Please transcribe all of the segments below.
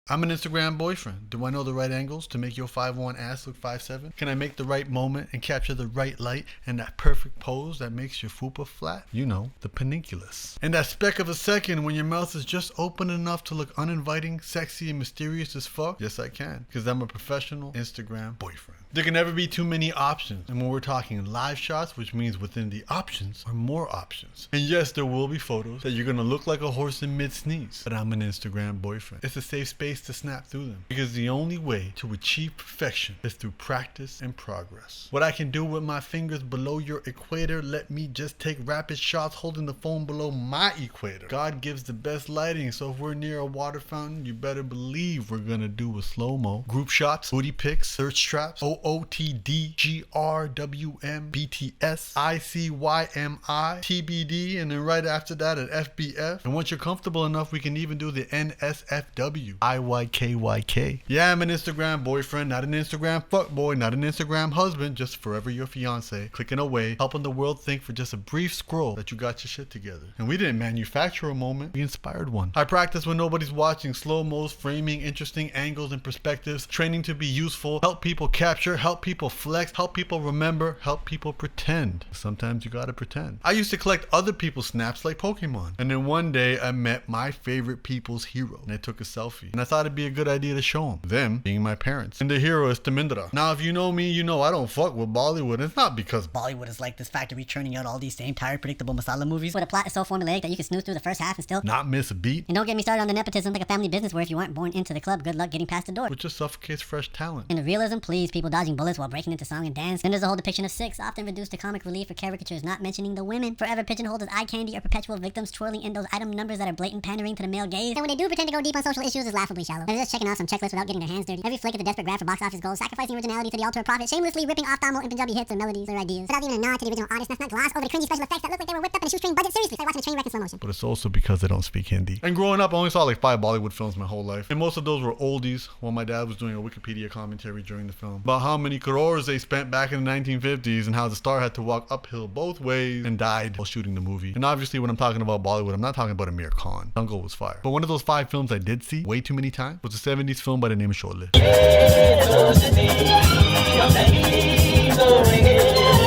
I'm an Instagram boyfriend. Do I know the right angles to make your 5'1" ass look 5'7"? Can I make the right moment and capture the right light and that perfect pose that makes your fupa flat? You know, the pedunculus. And that speck of a second when your mouth is just open enough to look uninviting, sexy, and mysterious as fuck? Yes, I can, because I'm a professional Instagram boyfriend. There can never be too many options. And when we're talking live shots, which means within the options are more options. And yes, there will be photos that you're going to look like a horse in mid-sneeze. But I'm an Instagram boyfriend. It's a safe space to snap through them. Because the only way to achieve perfection is through practice and progress. What I can do with my fingers below your equator, let me just take rapid shots holding the phone below my equator. God gives the best lighting, so if we're near a water fountain, you better believe we're going to do a slow-mo. Group shots, booty pics, search straps, OOTD, GRWM, BTS, ICYMI, TBD, and then right after that an FBF. And once you're comfortable enough, we can even do the NSFW, IYKYK. Yeah, I'm an Instagram boyfriend, not an Instagram fuckboy, not an Instagram husband, just forever your fiance, clicking away, helping the world think for just a brief scroll that you got your shit together. And we didn't manufacture a moment, we inspired one. I practice when nobody's watching, slow-mos, framing interesting angles and perspectives, training to be useful, help people capture, help people flex, help people remember, help people pretend. Sometimes you gotta pretend. I used to collect other people's snaps like Pokemon. And then one day I met my favorite people's hero and I took a selfie. And I thought it'd be a good idea to show them being my parents. And the hero is Tamindra. Now if you know me, you know I don't fuck with Bollywood. It's not because Bollywood is like this factory churning out all these same tired, predictable masala movies where the plot is so formulaic that you can snooze through the first half and still not miss a beat. And don't get me started on the nepotism, like a family business where if you weren't born into the club, good luck getting past the door. Which just suffocates fresh talent. And the realism, please, people dodging bullets while breaking into song and dance. Then there's the whole depiction of Sikhs, often reduced to comic relief or caricatures, not mentioning the women, forever pigeonholed as eye candy or perpetual victims, twirling in those item numbers that are blatant pandering to the male gaze. And when they do pretend to go deep on social issues, is laughably shallow. They're just checking off some checklists without getting their hands dirty. Every flick is a desperate grab for box office goals, sacrificing originality to the altar of profit, shamelessly ripping off Tamil and Punjabi hits or melodies or ideas, without even a nod to the original artist. That's not gloss over the cringy special effects that look like they were whipped up in a shoestring budget. Seriously, it's like watching a train wreck in slow motion. But it's also because they don't speak Hindi. And growing up, I only saw like 5 Bollywood films my whole life. And most of those were oldies, while my dad was doing a Wikipedia commentary during the film about how many crores they spent back in the 1950s and how the star had to walk uphill both ways and died while shooting the movie. And obviously when I'm talking about Bollywood, I'm not talking about Amir Khan. Jungle was fire. But one of those 5 films I did see way too many times was a 70s film by the name of Sholay.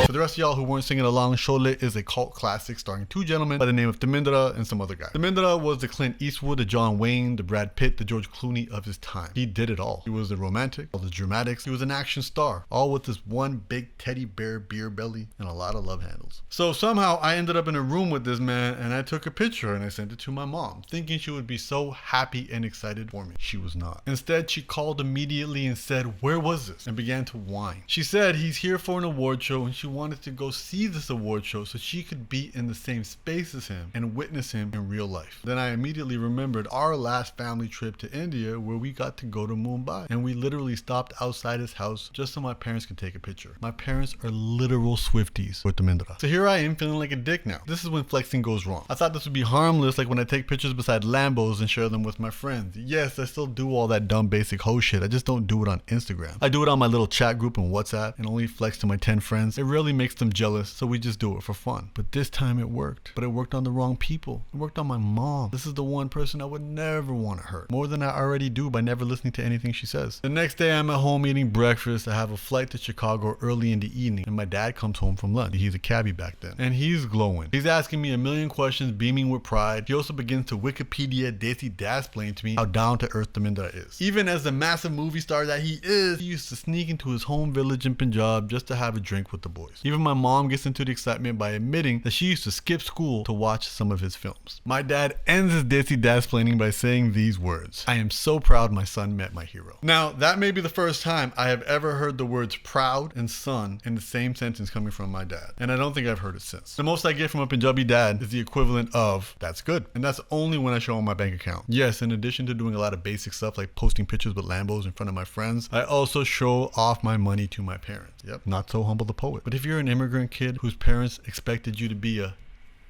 For the rest of y'all who weren't singing along, Sholay is a cult classic starring 2 gentlemen by the name of Tamindra and some other guy. Tamindra was the Clint Eastwood, the John Wayne, the Brad Pitt, the George Clooney of his time. He did it all. He was the romantic, all the dramatics. He was an action star, all with this one big teddy bear beer belly and a lot of love handles. So somehow I ended up in a room with this man and I took a picture and I sent it to my mom, thinking she would be so happy and excited for me. She was not. Instead, she called immediately and said, "Where was this?" and began to whine. She said he's here for an award show and she wanted to go see this award show so she could be in the same space as him and witness him in real life. Then I immediately remembered our last family trip to India where we got to go to Mumbai and we literally stopped outside his house just so my parents could take a picture. My parents are literal Swifties with Tamindra. So here I am feeling like a dick now. This is when flexing goes wrong. I thought this would be harmless, like when I take pictures beside Lambos and share them with my friends. Yes, I still do all that dumb basic hoe shit. I just don't do it on Instagram. I do it on my little chat group in WhatsApp and only flex to my 10 friends. It really makes them jealous, so we just do it for fun. But this time it worked. But it worked on the wrong people. It worked on my mom. This is the one person I would never want to hurt. More than I already do by never listening to anything she says. The next day I'm at home eating breakfast. I have a flight to Chicago early in the evening and my dad comes home from lunch. He's a cabbie back then. And he's glowing. He's asking me a million questions, beaming with pride. He also begins to Wikipedia Desi dasplain to me how down to earth Tamindra is. Even as the massive movie star that he is, he used to sneak into his home village in Punjab just to have a drink with the boys. Even my mom gets into the excitement by admitting that she used to skip school to watch some of his films. My dad ends his Desi dasplaining by saying these words: "I am so proud my son met my hero." Now, that may be the first time I have ever heard the words proud and son in the same sentence coming from my dad. And I don't think I've heard it since. The most I get from a Punjabi dad is the equivalent of, "That's good." And that's only when I show him my bank account. Yes, in addition to doing a lot of basic stuff like posting pictures with Lambos in front of my friends, I also show off my money to my parents. Yep, not so humble the poet. But if you're an immigrant kid whose parents expected you to be a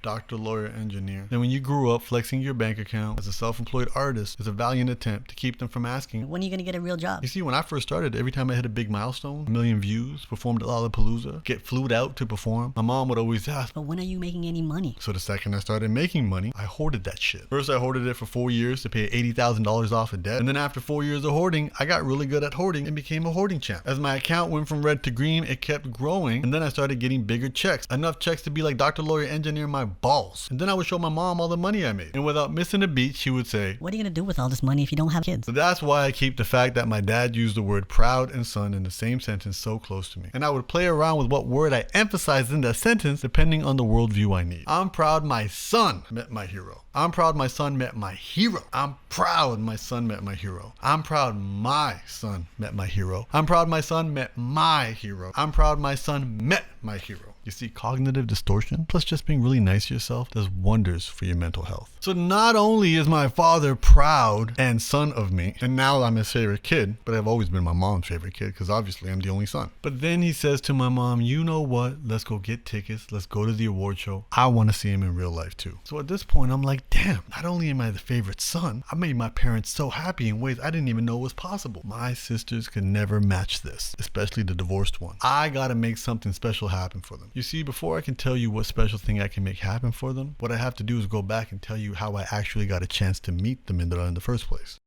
doctor, lawyer, engineer. Then when you grew up, flexing your bank account as a self-employed artist is a valiant attempt to keep them from asking, when are you gonna get a real job? You see, when I first started, every time I hit a big milestone, 1,000,000 views, performed at Lollapalooza, get flued out to perform, my mom would always ask, but when are you making any money? So the second I started making money, I hoarded that shit. First I hoarded it for 4 years to pay $80,000 off of debt, and then after 4 years of hoarding, I got really good at hoarding and became a hoarding champ. As my account went from red to green, it kept growing, and then I started getting bigger checks. Enough checks to be like doctor, lawyer, engineer my balls. And then I would show my mom all the money I made. And without missing a beat, she would say, what are you gonna do with all this money if you don't have kids? So that's why I keep the fact that my dad used the word proud and son in the same sentence so close to me. And I would play around with what word I emphasized in that sentence depending on the worldview I need. I'm proud my son met my hero. I'm proud my son met my hero. I'm proud my son met my hero. I'm proud my son met my hero. I'm proud my son met my hero. I'm proud my son met my hero. You see, cognitive distortion, plus just being really nice to yourself, does wonders for your mental health. So not only is my father proud and son of me, and now I'm his favorite kid, but I've always been my mom's favorite kid because obviously I'm the only son. But then he says to my mom, you know what? Let's go get tickets. Let's go to the award show. I want to see him in real life too. So at this point, I'm like, damn, not only am I the favorite son, I made my parents so happy in ways I didn't even know was possible. My sisters could never match this, especially the divorced one. I gotta make something special happen for them. You see, before I can tell you what special thing I can make happen for them, what I have to do is go back and tell you how I actually got a chance to meet Demindra in the first place.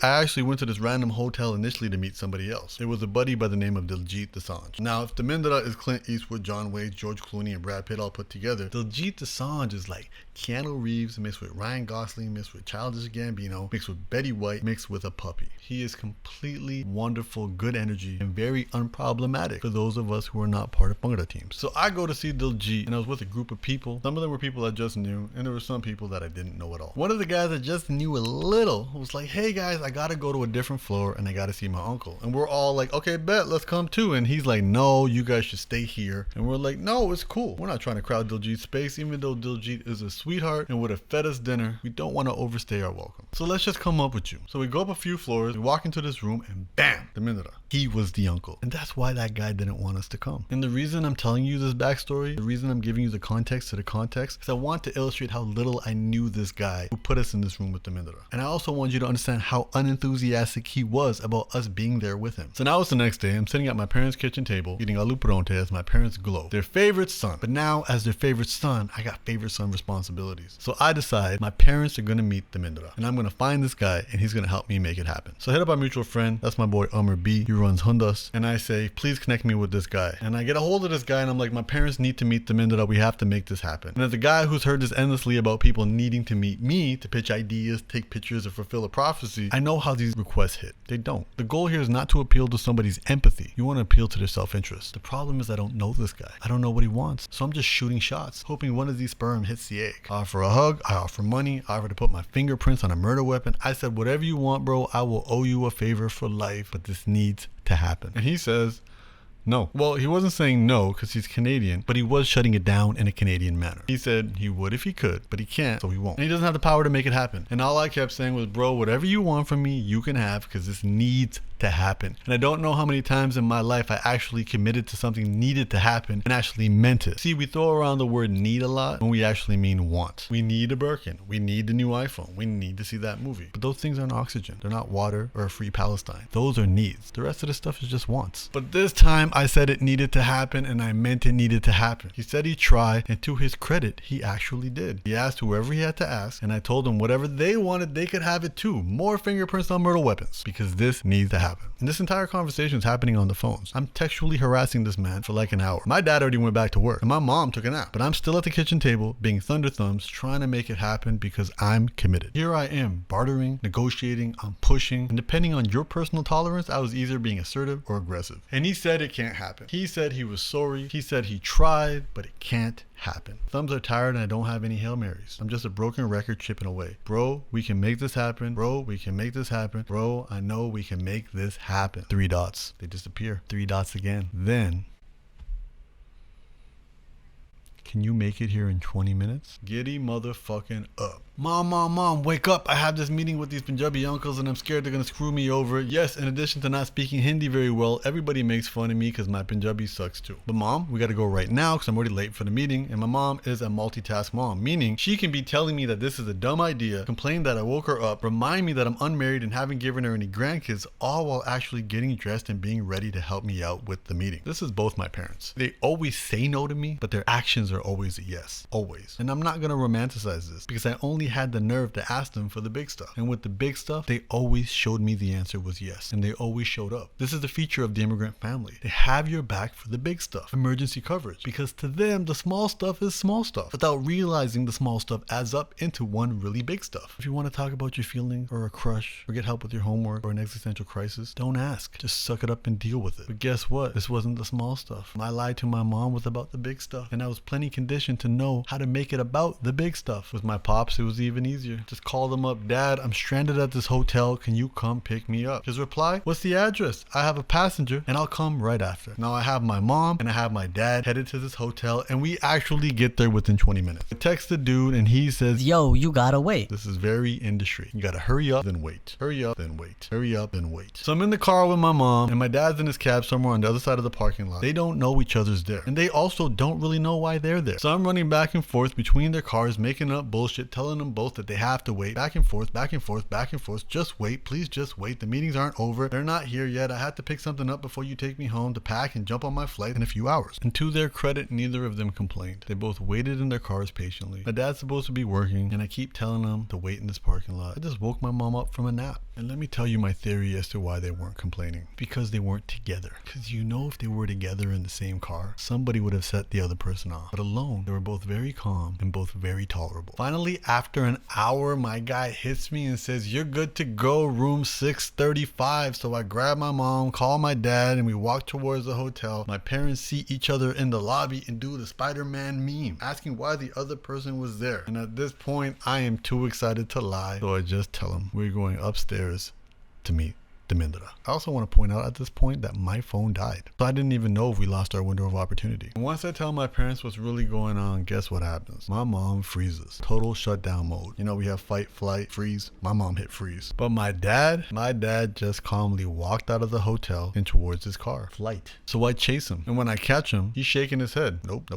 I actually went to this random hotel initially to meet somebody else. It was a buddy by the name of Diljit Dosanjh. Now, if Demindra is Clint Eastwood, John Wayne, George Clooney, and Brad Pitt all put together, Diljit Dosanjh is like Keanu Reeves mixed with Ryan Gosling, mixed with Childish Gambino, mixed with Betty White, mixed with a puppy. He is completely wonderful, good energy, and very unproblematic for those of us who are not part of Bhangra teams. So I go to see Diljit, and I was with a group of people. Some of them were people I just knew, and there were some people that I didn't know at all. One of the guys I just knew a little was like, hey guys, I gotta go to a different floor and I gotta see my uncle. And we're all like, okay, bet, let's come too. And he's like, no, you guys should stay here. And we're like, no, it's cool. We're not trying to crowd Diljit's space, even though Diljit is a sweetheart and would have fed us dinner. We don't want to overstay our welcome. So let's just come up with you. So we go up a few floors, we walk into this room, and bam, Demindra. He was the uncle. And that's why that guy didn't want us to come. And the reason I'm telling you this backstory, the reason I'm giving you the context to the context, is I want to illustrate how little I knew this guy who put us in this room with Demindra. And I also want you to understand how unenthusiastic he was about us being there with him. So now it's the next day. I'm sitting at my parents' kitchen table eating aloo paronte as my parents glow. Their favorite son. But now as their favorite son, I got favorite son responsibilities. So I decide my parents are going to meet Demindra. And I'm going to find this guy and he's going to help me make it happen. So I hit up our mutual friend. That's my boy Amr B. He runs Hundas. And I say, please connect me with this guy. And I get a hold of this guy and I'm like, my parents need to meet Demindra. We have to make this happen. And as a guy who's heard this endlessly about people needing to meet me to pitch ideas, take pictures, or fulfill a prophecy, I know how these requests hit. They don't. The goal here is not to appeal to somebody's empathy. You want to appeal to their self-interest. The problem is I don't know this guy. I don't know what he wants. So I'm just shooting shots, hoping one of these sperm hits the egg. I offer a hug. I offer money. I offer to put my fingerprints on a murder weapon. I said, whatever you want, bro, I will owe you a favor for life, but this needs to happen. And he says, no. Well, he wasn't saying no because he's Canadian, but he was shutting it down in a Canadian manner. He said he would if he could, but he can't, so he won't. And he doesn't have the power to make it happen. And all I kept saying was, bro, whatever you want from me, you can have because this needs to happen. And I don't know how many times in my life I actually committed to something needed to happen and actually meant it. See, we throw around the word need a lot when we actually mean want. We need a Birkin. We need the new iPhone. We need to see that movie. But those things aren't oxygen. They're not water or a free Palestine. Those are needs. The rest of the stuff is just wants. But this time I said it needed to happen and I meant it needed to happen. He said he'd try, and to his credit, he actually did. He asked whoever he had to ask, and I told him whatever they wanted, they could have it too. More fingerprints on murder weapons, because this needs to happen. And this entire conversation is happening on the phones. I'm textually harassing this man for like an hour. My dad already went back to work, and my mom took a nap. But I'm still at the kitchen table, being thunder thumbs, trying to make it happen because I'm committed. Here I am, bartering, negotiating, I'm pushing, and depending on your personal tolerance, I was either being assertive or aggressive. And he said it can't happen. He said he was sorry. He said he tried, but it can't happen. Thumbs are tired and I don't have any Hail Marys. I'm just a broken record chipping away. Bro, we can make this happen. Bro, we can make this happen. Bro, I know we can make this happen. 3 dots. They disappear. 3 dots again. Then, can you make it here in 20 minutes? Giddy motherfucking up. Mom, wake up. I have this meeting with these Punjabi uncles and I'm scared they're gonna screw me over. Yes, in addition to not speaking Hindi very well, everybody makes fun of me because my Punjabi sucks too. But mom, we gotta go right now because I'm already late for the meeting. And my mom is a multitask mom, meaning she can be telling me that this is a dumb idea, complain that I woke her up, remind me that I'm unmarried and haven't given her any grandkids, all while actually getting dressed and being ready to help me out with the meeting. This is both my parents. They always say no to me, but their actions are always a yes. Always. And I'm not gonna romanticize this because I only had the nerve to ask them for the big stuff. And with the big stuff, they always showed me the answer was yes. And they always showed up. This is the feature of the immigrant family. They have your back for the big stuff, emergency coverage. Because to them, the small stuff is small stuff without realizing the small stuff adds up into one really big stuff. If you want to talk about your feeling or a crush or get help with your homework or an existential crisis, don't ask. Just suck it up and deal with it. But guess what? This wasn't the small stuff. I lied to my mom was about the big stuff. And I was plenty conditioned to know how to make it about the big stuff. With my pops, it was even easier. Just call them up. Dad, I'm stranded at this hotel. Can you come pick me up? His reply, what's the address? I have a passenger and I'll come right after. Now I have my mom and I have my dad headed to this hotel and we actually get there within 20 minutes. I text the dude and he says, yo, you gotta wait. This is very industry. You gotta hurry up, then wait. Hurry up, then wait. Hurry up, then wait. So I'm in the car with my mom and my dad's in his cab somewhere on the other side of the parking lot. They don't know each other's there. And they also don't really know why they're there. So I'm running back and forth between their cars, making up bullshit, telling them both that they have to wait. Back and forth, back and forth, back and forth. Just wait. Please just wait. The meetings aren't over. They're not here yet. I had to pick something up before you take me home to pack and jump on my flight in a few hours. And to their credit, neither of them complained. They both waited in their cars patiently. My dad's supposed to be working and I keep telling him to wait in this parking lot. I just woke my mom up from a nap. And let me tell you my theory as to why they weren't complaining. Because they weren't together. Because you know if they were together in the same car, somebody would have set the other person off. But alone, they were both very calm and both very tolerable. Finally, after an hour, my guy hits me and says, you're good to go, room 635. So I grab my mom, call my dad, and we walk towards the hotel. My parents see each other in the lobby and do the Spider-Man meme, asking why the other person was there. And at this point, I am too excited to lie. So I just tell them we're going upstairs to meet Demindra. I also want to point out at this point that my phone died. So I didn't even know if we lost our window of opportunity. And once I tell my parents what's really going on, guess what happens? My mom freezes. Total shutdown mode. You know, we have fight, flight, freeze. My mom hit freeze. But my dad just calmly walked out of the hotel and towards his car. Flight. So I chase him. And when I catch him, he's shaking his head. Nope.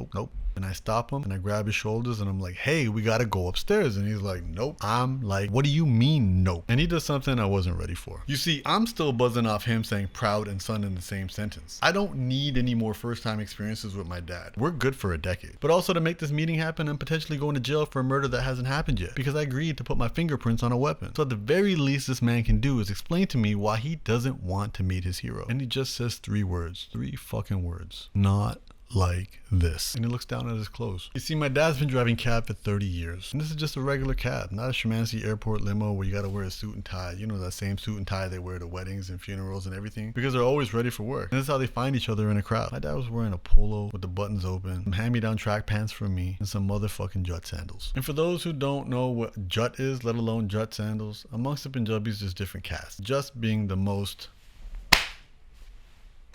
And I stop him and I grab his shoulders and I'm like, hey, we gotta go upstairs. And he's like, nope. I'm like, what do you mean, nope? And he does something I wasn't ready for. You see, I'm still buzzing off him saying proud and son in the same sentence. I don't need any more first time experiences with my dad. We're good for a decade. But also to make this meeting happen and potentially go into jail for a murder that hasn't happened yet. Because I agreed to put my fingerprints on a weapon. So at the very least this man can do is explain to me why he doesn't want to meet his hero. And he just says 3 words. 3 fucking words. Not like this. And he looks down at his clothes. You see, my dad's been driving cab for 30 years. And this is just a regular cab, not a schmancy airport limo where you gotta wear a suit and tie. You know, that same suit and tie they wear to weddings and funerals and everything. Because they're always ready for work. And this is how they find each other in a crowd. My dad was wearing a polo with the buttons open, some hand-me-down track pants for me, and some motherfucking jut sandals. And for those who don't know what jut is, let alone jut sandals, amongst the Punjabis there's different castes. Just being the most...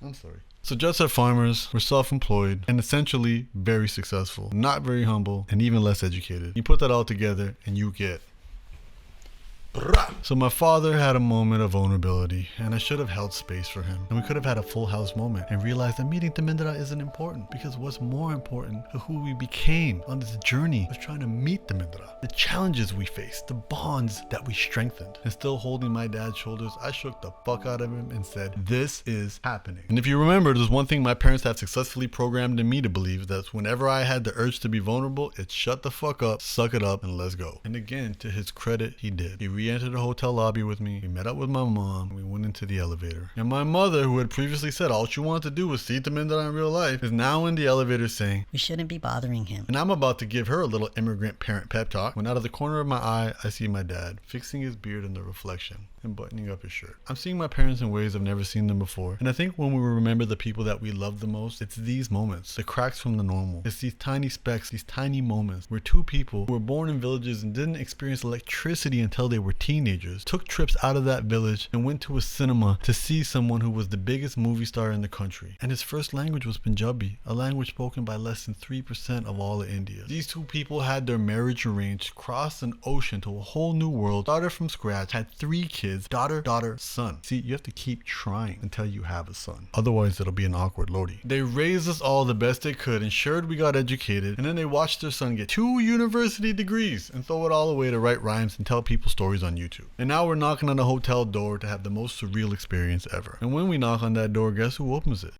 I'm sorry. So Juts are farmers, we're self-employed, and essentially very successful, not very humble, and even less educated. You put that all together and you get... So my father had a moment of vulnerability, and I should have held space for him. And we could have had a full house moment and realized that meeting Demindra isn't important, because what's more important is who we became on this journey of trying to meet Demindra. The challenges we faced, the bonds that we strengthened. And still holding my dad's shoulders, I shook the fuck out of him and said, this is happening. And if you remember, there's one thing my parents have successfully programmed in me to believe, that's whenever I had the urge to be vulnerable, it's shut the fuck up, suck it up, and let's go. And again, to his credit, he did. He re-entered the hotel lobby with me. We met up with my mom. And we went into the elevator. And my mother, who had previously said all she wanted to do was see Demindra in real life, is now in the elevator saying, we shouldn't be bothering him. And I'm about to give her a little immigrant parent pep talk when out of the corner of my eye, I see my dad fixing his beard in the reflection and buttoning up his shirt. I'm seeing my parents in ways I've never seen them before. And I think when we remember the people that we love the most, it's these moments, the cracks from the normal. It's these tiny specks, these tiny moments where 2 people who were born in villages and didn't experience electricity until they were teenagers took trips out of that village and went to a cinema to see someone who was the biggest movie star in the country. And his first language was Punjabi, a language spoken by less than 3% of all of India. These two people had their marriage arranged, crossed an ocean to a whole new world, started from scratch, had 3 kids, daughter, son. See, you have to keep trying until you have a son. Otherwise, it'll be an awkward Lodi. They raised us all the best they could, ensured we got educated, and then they watched their son get 2 university degrees and throw it all away to write rhymes and tell people stories on YouTube. And now we're knocking on the hotel door to have the most surreal experience ever. And when we knock on that door, guess who opens it?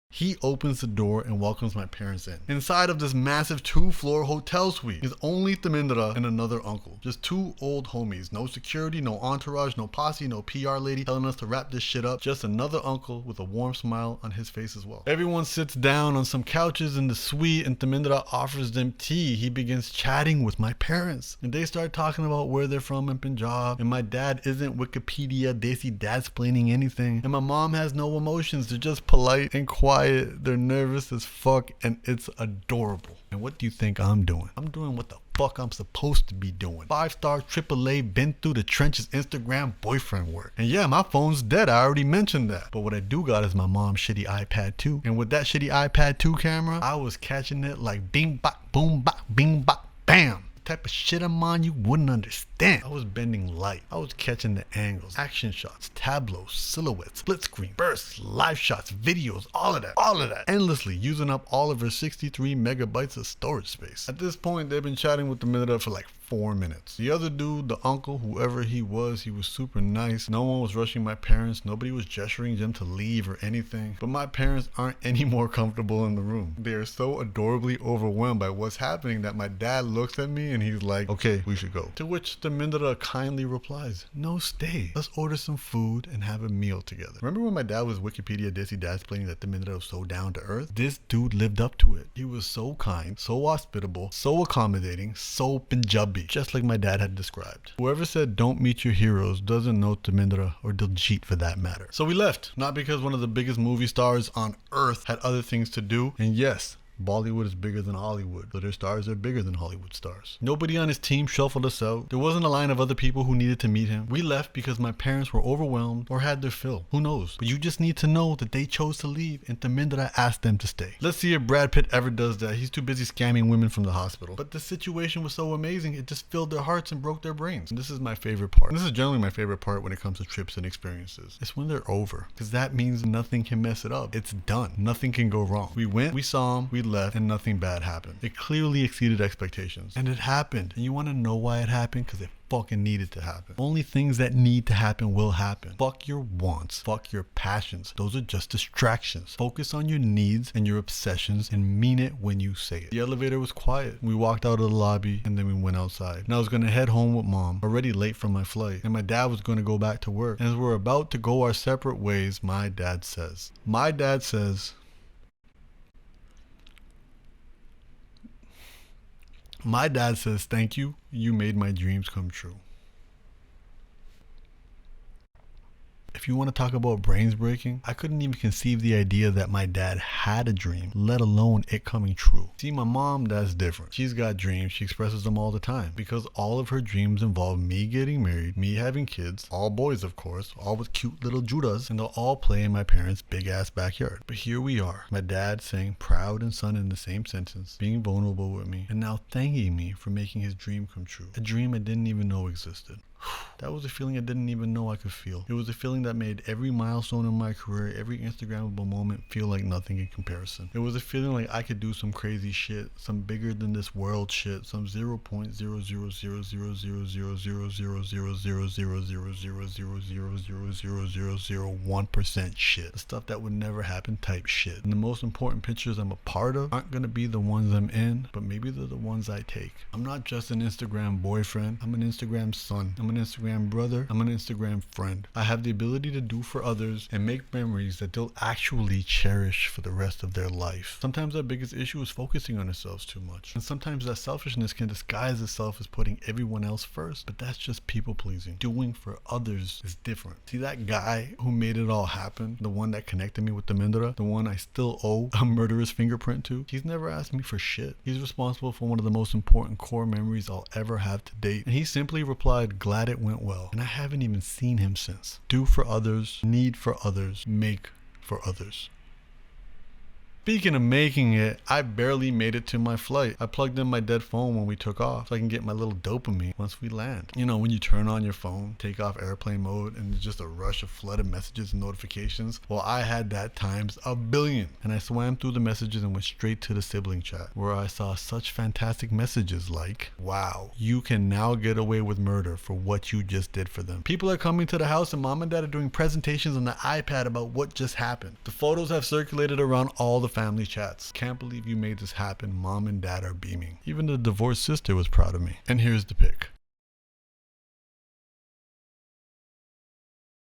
He opens the door and welcomes my parents in. Inside of this massive 2-floor hotel suite is only Tamindra and another uncle. Just 2 old homies. No security, no entourage, no posse, no PR lady telling us to wrap this shit up. Just another uncle with a warm smile on his face as well. Everyone sits down on some couches in the suite and Tamindra offers them tea. He begins chatting with my parents. And they start talking about where they're from in Punjab. And my dad isn't Wikipedia Desi dad-splaining anything. And my mom has no emotions. They're just polite and quiet. They're nervous as fuck and it's adorable. And what do you think I'm doing? I'm doing what the fuck I'm supposed to be doing. 5-star AAA, been through the trenches, Instagram boyfriend work. And yeah, my phone's dead. I already mentioned that. But what I do got is my mom's shitty iPad 2. And with that shitty iPad 2 camera, I was catching it like bing bop, boom bop, bing bop, bam. Type of shit I'm on you wouldn't understand. I was bending light. I was catching the angles, action shots, tableaus, silhouettes, split screen, bursts, live shots, videos, all of that, endlessly using up all of her 63 megabytes of storage space. At this point, they've been chatting with the minute for like 4 minutes. The other dude, the uncle, whoever he was super nice. No one was rushing my parents. Nobody was gesturing them to leave or anything. But my parents aren't any more comfortable in the room. They are so adorably overwhelmed by what's happening that my dad looks at me and he's like, okay, we should go. To which the Mindra kindly replies, no, stay. Let's order some food and have a meal together. Remember when my dad was Wikipedia Desi dad explaining that the Mindra was so down to earth? This dude lived up to it. He was so kind, so hospitable, so accommodating, so Punjabi, just like my dad had described. Whoever said don't meet your heroes doesn't know Tamindra or Diljit for that matter. So we left, not because one of the biggest movie stars on earth had other things to do, and yes, Bollywood is bigger than Hollywood, so their stars are bigger than Hollywood stars. Nobody on his team shuffled us out. There wasn't a line of other people who needed to meet him. We left because my parents were overwhelmed or had their fill. Who knows? But you just need to know that they chose to leave and Tamindra asked them to stay. Let's see if Brad Pitt ever does that. He's too busy scamming women from the hospital. But the situation was so amazing, it just filled their hearts and broke their brains. And this is my favorite part. And this is generally my favorite part when it comes to trips and experiences. It's when they're over. Because that means nothing can mess it up. It's done. Nothing can go wrong. We went, we saw him, we left, and nothing bad happened. It clearly exceeded expectations. And it happened. And you want to know why it happened? Because it fucking needed to happen. Only things that need to happen will happen. Fuck your wants. Fuck your passions. Those are just distractions. Focus on your needs and your obsessions and mean it when you say it. The elevator was quiet. We walked out of the lobby and then we went outside. And I was going to head home with mom, already late from my flight. And my dad was going to go back to work. And as we're about to go our separate ways, my dad says, thank you. You made my dreams come true. If you want to talk about brains breaking, I couldn't even conceive the idea that my dad had a dream, let alone it coming true. See, my mom, that's different. She's got dreams. She expresses them all the time because all of her dreams involve me getting married, me having kids, all boys of course, all with cute little Judas, and they'll all play in my parents' big ass backyard. But here we are, my dad saying proud and son in the same sentence, being vulnerable with me, and now thanking me for making his dream come true. A dream I didn't even know existed. That was a feeling I didn't even know I could feel. It was a feeling that made every milestone in my career, every Instagrammable moment feel like nothing in comparison. It was a feeling like I could do some crazy shit, some bigger than this world shit, some 0.00000000000000000000000000001% shit. The stuff that would never happen type shit. And the most important pictures I'm a part of aren't gonna be the ones I'm in, but maybe they're the ones I take. I'm not just an Instagram boyfriend, I'm an Instagram son. I'm an Instagram brother. I'm an Instagram friend. I have the ability to do for others and make memories that they'll actually cherish for the rest of their life. Sometimes our biggest issue is focusing on ourselves too much. And sometimes that selfishness can disguise itself as putting everyone else first, but that's just people pleasing. Doing for others is different. See that guy who made it all happen, the one that connected me with the Mindra, the one I still owe a murderous fingerprint to, he's never asked me for shit. He's responsible for one of the most important core memories I'll ever have to date. And he simply replied, glad glad it went well. And I haven't even seen him since. Do for others, need for others, make for others. Speaking of making it, I barely made it to my flight. I plugged in my dead phone when we took off so I can get my little dopamine once we land. You know, when you turn on your phone, take off airplane mode, and it's just a rush of flooded messages and notifications. Well, I had that times a billion. And I swam through the messages and went straight to the sibling chat, where I saw such fantastic messages like, wow, you can now get away with murder for what you just did for them. People are coming to the house and mom and dad are doing presentations on the iPad about what just happened. The photos have circulated around all the family chats. Can't believe you made this happen. Mom and dad are beaming. Even the divorced sister was proud of me. And here's the pic.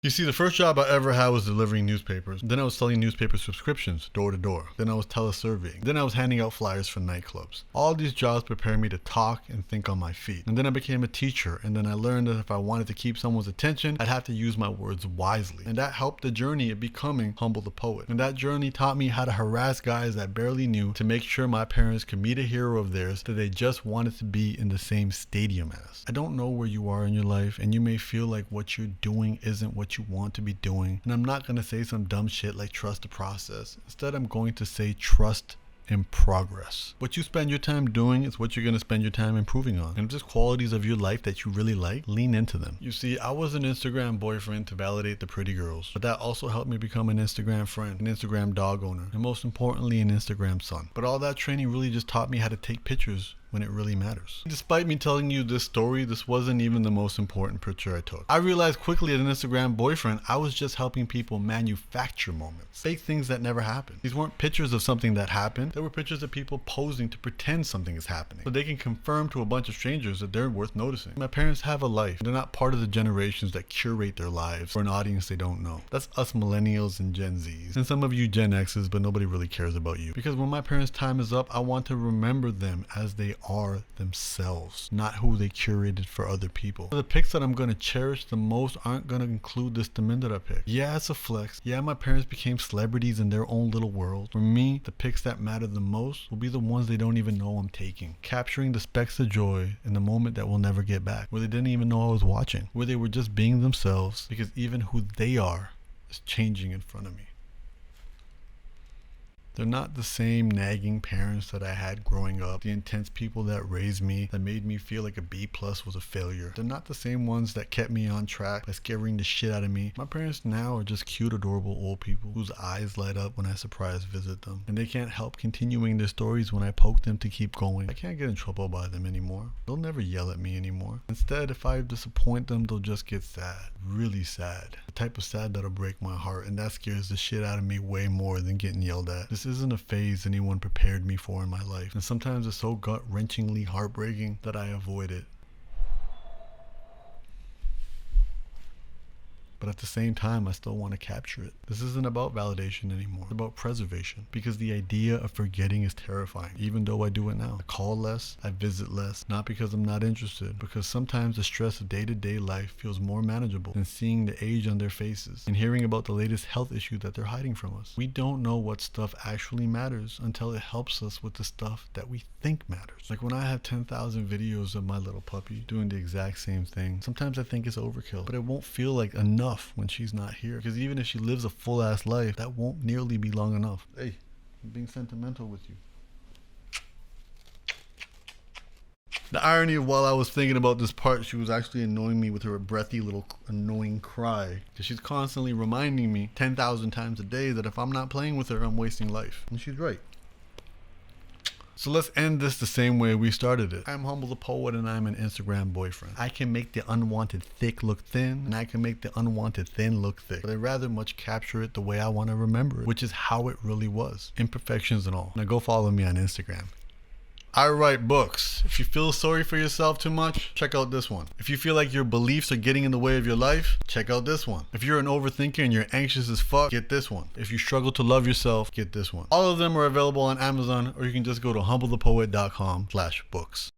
You see, the first job I ever had was delivering newspapers. Then I was selling newspaper subscriptions door to door. Then I was telesurveying. Then I was handing out flyers for nightclubs. All these jobs prepared me to talk and think on my feet. And then I became a teacher. And then I learned that if I wanted to keep someone's attention, I'd have to use my words wisely. And that helped the journey of becoming Humble the Poet. And that journey taught me how to harass guys that barely knew to make sure my parents could meet a hero of theirs that they just wanted to be in the same stadium as. I don't know where you are in your life, and you may feel like what you're doing isn't what you want to be doing, and I'm not going to say some dumb shit like trust the process. Instead, I'm going to say trust in progress. What you spend your time doing is what you're going to spend your time improving on. And if there's qualities of your life that you really like, lean into them. You see, I was an Instagram boyfriend to validate the pretty girls, but that also helped me become an Instagram friend, an Instagram dog owner, and most importantly, an Instagram son. But all that training really just taught me how to take pictures when it really matters. Despite me telling you this story, this wasn't even the most important picture I took. I realized quickly as an Instagram boyfriend, I was just helping people manufacture moments, fake things that never happened. These weren't pictures of something that happened. They were pictures of people posing to pretend something is happening, so they can confirm to a bunch of strangers that they're worth noticing. My parents have a life. They're not part of the generations that curate their lives for an audience they don't know. That's us millennials and Gen Zs, and some of you Gen X's, but nobody really cares about you. Because when my parents' time is up, I want to remember them as they are themselves, not who they curated for other people. The pics that I'm going to cherish the most aren't going to include this Demindra pic. Yeah, it's a flex. Yeah, my parents became celebrities in their own little world. For me, the pics that matter the most will be the ones they don't even know I'm taking. Capturing the specks of joy in the moment that we'll never get back, where they didn't even know I was watching, where they were just being themselves, because even who they are is changing in front of me. They're not the same nagging parents that I had growing up, the intense people that raised me, that made me feel like a B+ was a failure. They're not the same ones that kept me on track by scaring the shit out of me. My parents now are just cute, adorable old people whose eyes light up when I surprise visit them. And they can't help continuing their stories when I poke them to keep going. I can't get in trouble by them anymore. They'll never yell at me anymore. Instead, if I disappoint them, they'll just get sad. Really sad. The type of sad that'll break my heart, and that scares the shit out of me way more than getting yelled at. This isn't a phase anyone prepared me for in my life, and sometimes it's so gut-wrenchingly heartbreaking that I avoid it. But at the same time, I still want to capture it. This isn't about validation anymore. It's about preservation, because the idea of forgetting is terrifying, even though I do it now. I call less, I visit less, not because I'm not interested, because sometimes the stress of day-to-day life feels more manageable than seeing the age on their faces and hearing about the latest health issue that they're hiding from us. We don't know what stuff actually matters until it helps us with the stuff that we think matters. Like when I have 10,000 videos of my little puppy doing the exact same thing, sometimes I think it's overkill, but it won't feel like enough when she's not here, because even if she lives a full-ass life, that won't nearly be long enough. Hey, I'm being sentimental with you. The irony of while I was thinking about this part, she was actually annoying me with her breathy little annoying cry, because she's constantly reminding me 10,000 times a day that if I'm not playing with her, I'm wasting life. And she's right. So let's end this the same way we started it. I'm Humble the Poet, and I'm an Instagram boyfriend. I can make the unwanted thick look thin, and I can make the unwanted thin look thick. But I'd rather much capture it the way I want to remember it, which is how it really was. Imperfections and all. Now go follow me on Instagram. I write books. If you feel sorry for yourself too much, check out this one. If you feel like your beliefs are getting in the way of your life, check out this one. If you're an overthinker and you're anxious as fuck, get this one. If you struggle to love yourself, get this one. All of them are available on Amazon, or you can just go to humblethepoet.com/books.